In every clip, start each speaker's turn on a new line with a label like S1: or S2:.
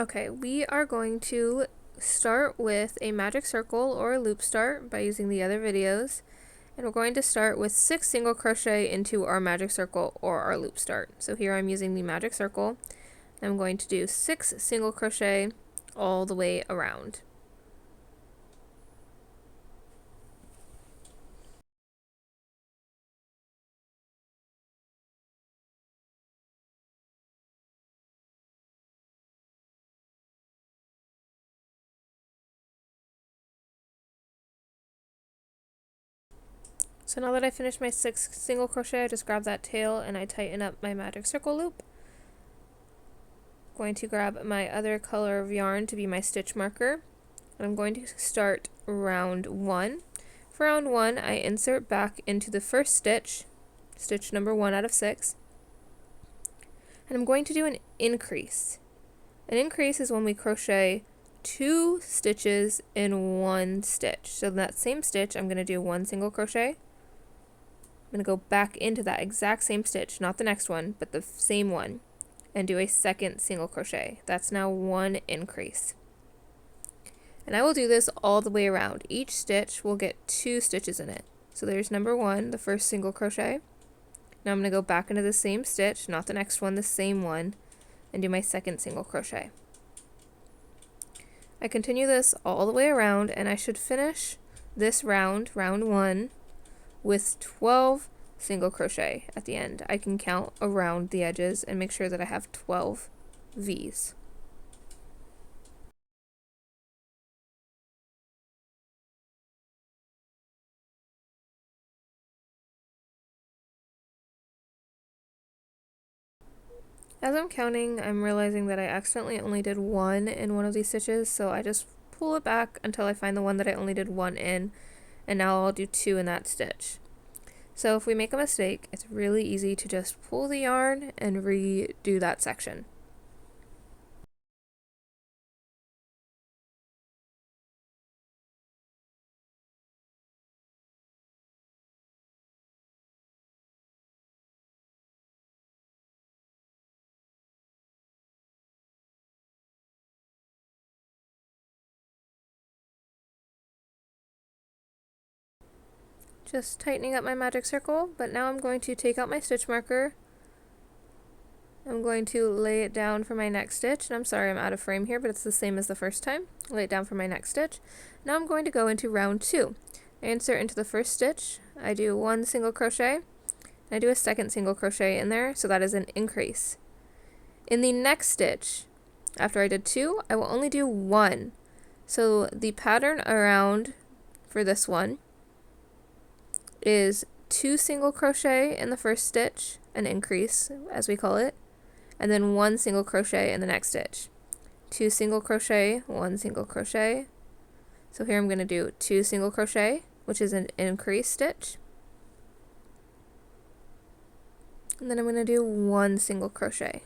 S1: Okay, we are going to start with a magic circle or a loop start by using the other videos, and we're going to start with 6 single crochet into our magic circle or our loop start. So here I'm using the magic circle. I'm going to do 6 single crochet all the way around. So now that I finished my 6 single crochet, I just grab that tail and I tighten up my magic circle loop. I'm going to grab my other color of yarn to be my stitch marker. And I'm going to start round 1. For round 1, I insert back into the first stitch, stitch number 1 out of 6, and I'm going to do an increase. An increase is when we crochet 2 stitches in 1 stitch. So in that same stitch, I'm going to do 1 single crochet. I'm going to go back into that exact same stitch, not the next one, but the same one, and do a second single crochet. That's now 1 increase. And I will do this all the way around. Each stitch will get 2 stitches in it. So there's number 1, the first single crochet. Now I'm going to go back into the same stitch, not the next one, the same one, and do my second single crochet. I continue this all the way around, and I should finish this round, round 1, with 12 single crochet at the end. I can count around the edges and make sure that I have 12 V's. As I'm counting, I'm realizing that I accidentally only did 1 in one of these stitches, so I just pull it back until I find the one that I only did 1 in, and now I'll do 2 in that stitch. So if we make a mistake, it's really easy to just pull the yarn and redo that section. Just tightening up my magic circle, but now I'm going to take out my stitch marker. I'm going to lay it down for my next stitch, and I'm sorry I'm out of frame here, but it's the same as the first time. Lay it down for my next stitch. Now I'm going to go into round 2. I insert into the first stitch, I do 1 single crochet, and I do a second single crochet in there, so that is an increase. In the next stitch, after I did 2, I will only do 1. So the pattern around for this one is 2 single crochet in the first stitch, an increase as we call it, and then 1 single crochet in the next stitch. 2 single crochet, 1 single crochet. So here I'm going to do 2 single crochet, which is an increase stitch. And then I'm going to do 1 single crochet.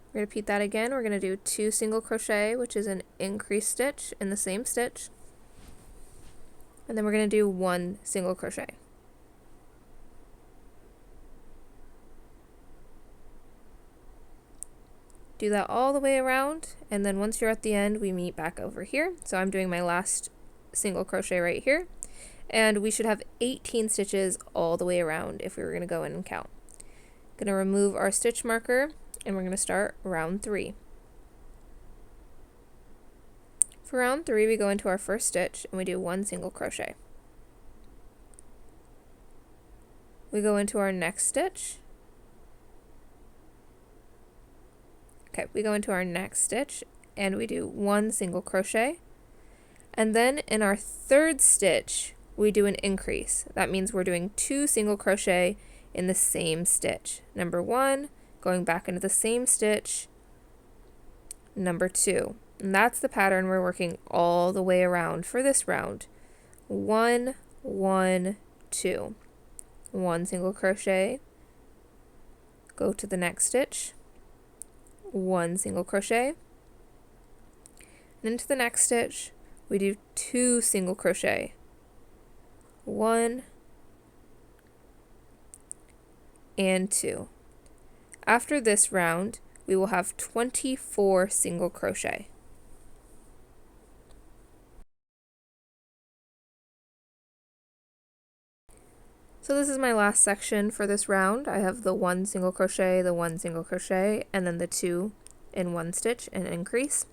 S1: We're going to repeat that again. We're going to do 2 single crochet, which is an increase stitch in the same stitch. And then we're going to do 1 single crochet. Do that all the way around, and then once you're at the end, we meet back over here. So I'm doing my last single crochet right here, and we should have 18 stitches all the way around if we were going to go in and count. Going to remove our stitch marker, and we're going to start round 3. For round 3, we go into our first stitch and we do 1 single crochet. We go into our next stitch. Okay, we go into our next stitch and we do 1 single crochet. And then in our third stitch, we do an increase. That means we're doing 2 single crochet in the same stitch. Number 1, going back into the same stitch, number 2. And that's the pattern we're working all the way around for this round. 1, 1, 2. 1 single crochet, go to the next stitch, 1 single crochet, and into the next stitch we do 2 single crochet, 1 and 2. After this round, we will have 24 single crochet. So this is my last section for this round. I have the 1 single crochet, the 1 single crochet, and then the 2 in 1 stitch and increase.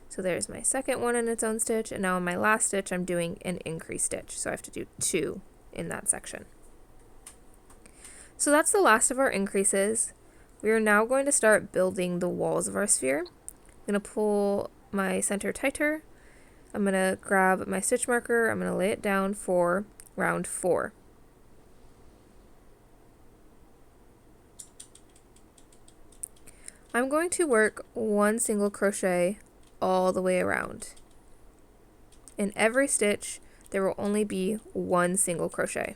S1: So there's my second one in its own stitch, and now in my last stitch I'm doing an increase stitch, so I have to do 2 in that section. So that's the last of our increases. We are now going to start building the walls of our sphere. I'm going to pull my center tighter, I'm going to grab my stitch marker, I'm going to lay it down for round 4. I'm going to work 1 single crochet all the way around. In every stitch, there will only be 1 single crochet.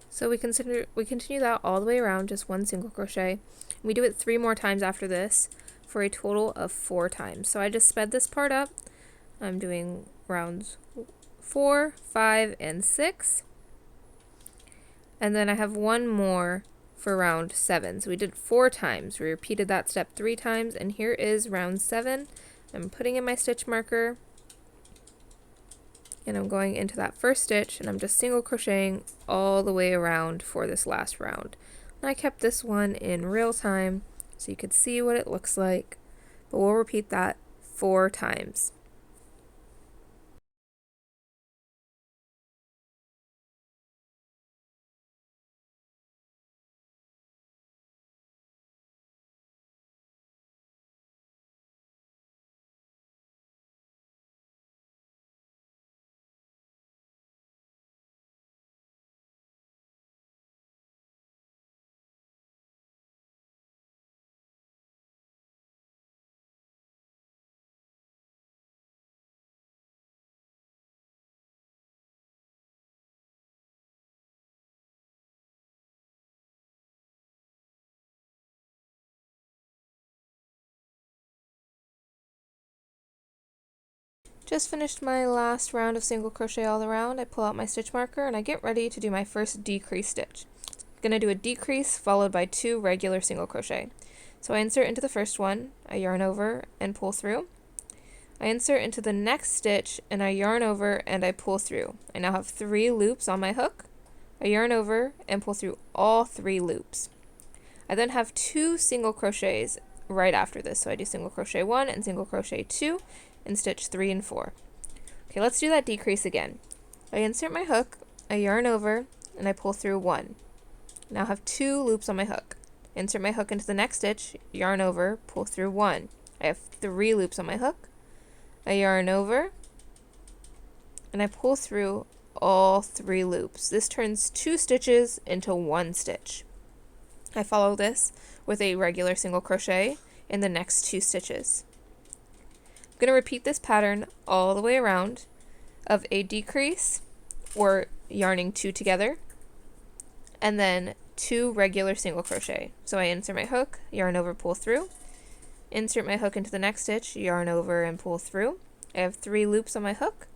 S1: So we continue that all the way around, just 1 single crochet. We do it 3 more times after this for a total of 4 times. So I just sped this part up. I'm doing rounds 4, 5, and 6. And then I have 1 more for round 7. So we did 4 times. We repeated that step 3 times, and here is round 7. I'm putting in my stitch marker, and I'm going into that first stitch, and I'm just single crocheting all the way around for this last round. And I kept this one in real time so you could see what it looks like, but we'll repeat that 4 times. Just finished my last round of single crochet all around. I pull out my stitch marker and I get ready to do my first decrease stitch. I'm going to do a decrease followed by 2 regular single crochet. So I insert into the first one, I yarn over and pull through. I insert into the next stitch and I yarn over and I pull through. I now have 3 loops on my hook. I yarn over and pull through all 3 loops. I then have 2 single crochets right after this. So I do single crochet 1 and single crochet 2 in stitch 3 and 4. Okay, let's do that decrease again. I insert my hook, I yarn over, and I pull through 1. Now I have 2 loops on my hook. Insert my hook into the next stitch, yarn over, pull through 1. I have 3 loops on my hook. I yarn over, and I pull through all 3 loops. This turns 2 stitches into 1 stitch. I follow this with a regular single crochet in the next 2 stitches. I'm going to repeat this pattern all the way around of a decrease, or yarning 2 together, and then 2 regular single crochet. So I insert my hook, yarn over, pull through, insert my hook into the next stitch, yarn over and pull through. I have 3 loops on my hook,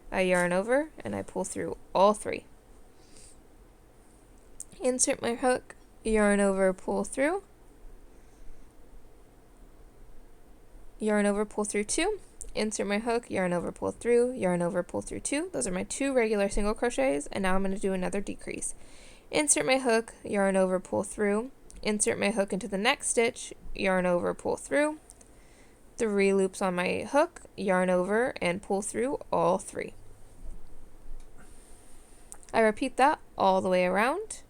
S1: I yarn over and I pull through all 3. Insert my hook, yarn over, pull through, yarn over, pull through 2, insert my hook, yarn over, pull through, yarn over, pull through 2. Those are my 2 regular single crochets, and now I'm going to do another decrease. Insert my hook, yarn over, pull through, insert my hook into the next stitch, yarn over, pull through, 3 loops on my hook, yarn over, and pull through all 3. I repeat that all the way around.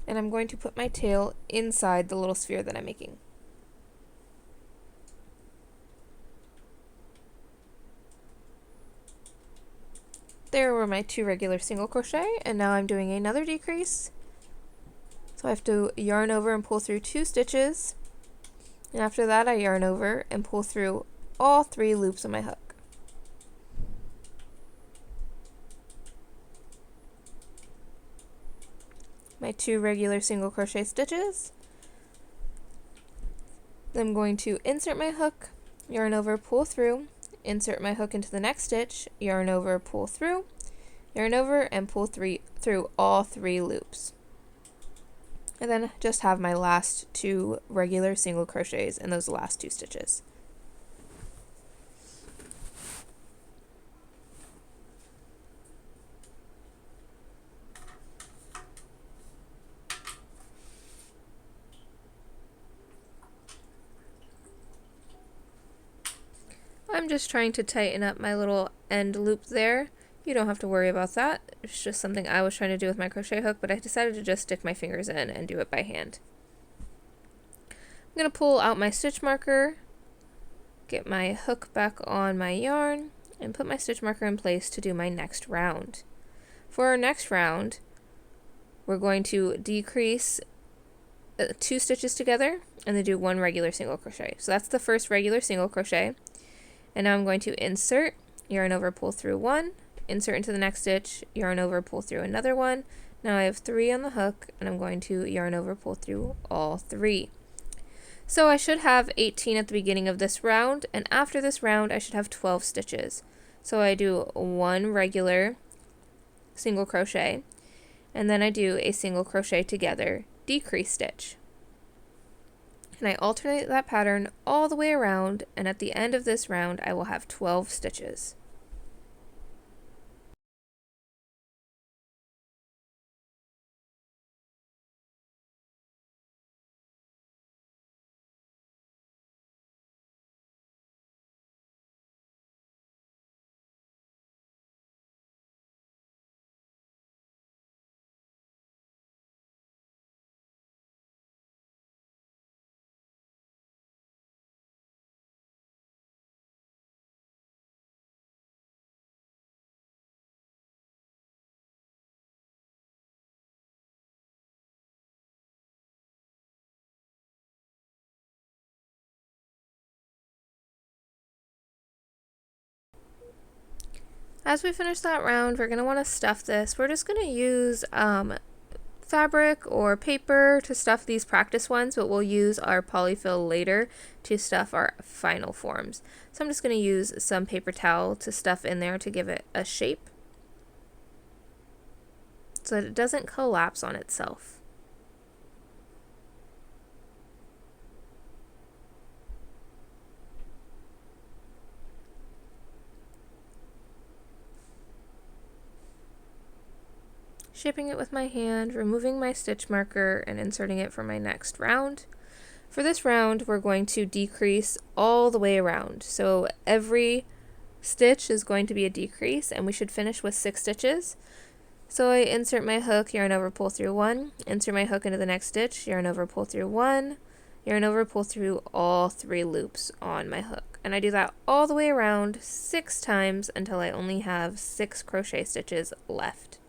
S1: And I'm going to put my tail inside the little sphere that I'm making. There were my 2 regular single crochet, and now I'm doing another decrease. So I have to yarn over and pull through 2 stitches, and after that I yarn over and pull through all 3 loops of my hook. My 2 regular single crochet stitches. Then I'm going to insert my hook, yarn over, pull through, insert my hook into the next stitch, yarn over, pull through, yarn over, and pull through all 3 loops. And then just have my last 2 regular single crochets in those last 2 stitches. I'm just trying to tighten up my little end loop there. You don't have to worry about that. It's just something I was trying to do with my crochet hook, but I decided to just stick my fingers in and do it by hand. I'm going to pull out my stitch marker, get my hook back on my yarn, and put my stitch marker in place to do my next round. For our next round, we're going to decrease 2 stitches together and then do 1 regular single crochet. So that's the first regular single crochet. And now I'm going to insert, yarn over, pull through 1, insert into the next stitch, yarn over, pull through another one. Now I have 3 on the hook, and I'm going to yarn over, pull through all 3. So I should have 18 at the beginning of this round, and after this round I should have 12 stitches. So I do 1 regular single crochet, and then I do a single crochet together decrease stitch. And I alternate that pattern all the way around, and at the end of this round I will have 12 stitches. As we finish that round, we're going to want to stuff this. We're just going to use fabric or paper to stuff these practice ones, but we'll use our polyfill later to stuff our final forms. So I'm just going to use some paper towel to stuff in there to give it a shape so that it doesn't collapse on itself. Shaping it with my hand, removing my stitch marker, and inserting it for my next round. For this round, we're going to decrease all the way around. So every stitch is going to be a decrease, and we should finish with 6 stitches. So I insert my hook, yarn over, pull through 1, insert my hook into the next stitch, yarn over, pull through 1, yarn over, pull through all 3 loops on my hook. And I do that all the way around 6 times until I only have 6 crochet stitches left.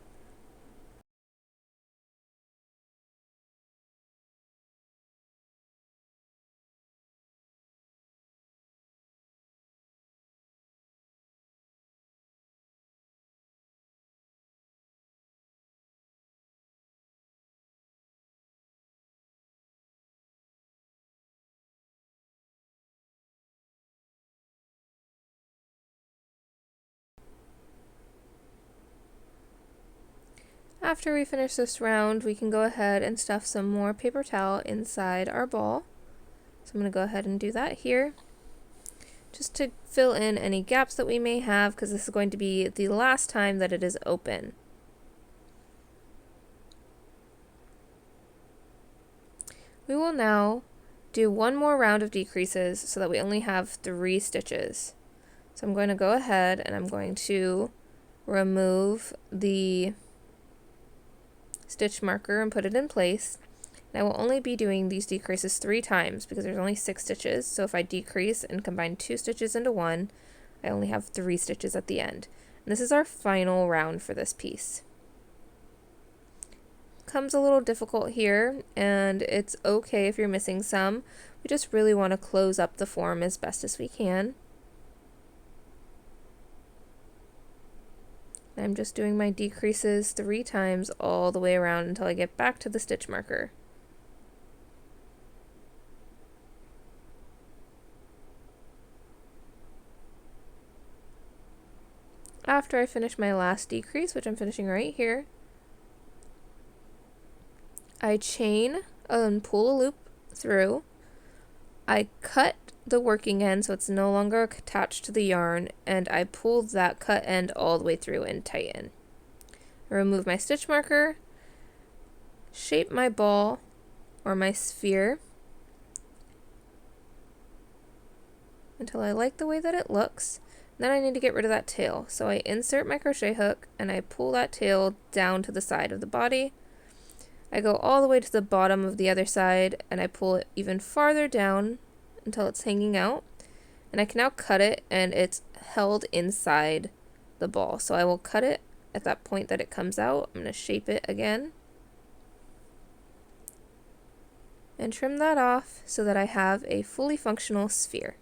S1: After we finish this round, we can go ahead and stuff some more paper towel inside our ball. So I'm going to go ahead and do that here, just to fill in any gaps that we may have, because this is going to be the last time that it is open. We will now do 1 more round of decreases so that we only have 3 stitches. So I'm going to go ahead and I'm going to remove the stitch marker and put it in place. And I will only be doing these decreases 3 times because there's only 6 stitches. So if I decrease and combine 2 stitches into 1, I only have 3 stitches at the end. This is our final round for this piece. Comes a little difficult here, and it's okay if you're missing some. We just really want to close up the form as best as we can. I'm just doing my decreases 3 times all the way around until I get back to the stitch marker. After I finish my last decrease, which I'm finishing right here, I chain and pull a loop through. I cut the working end so it's no longer attached to the yarn, and I pull that cut end all the way through and tighten. I remove my stitch marker, shape my ball or my sphere until I like the way that it looks. Then I need to get rid of that tail, so I insert my crochet hook and I pull that tail down to the side of the body. I go all the way to the bottom of the other side and I pull it even farther down until it's hanging out, and I can now cut it, and it's held inside the ball. So I will cut it at that point that it comes out. I'm going to shape it again and trim that off so that I have a fully functional sphere.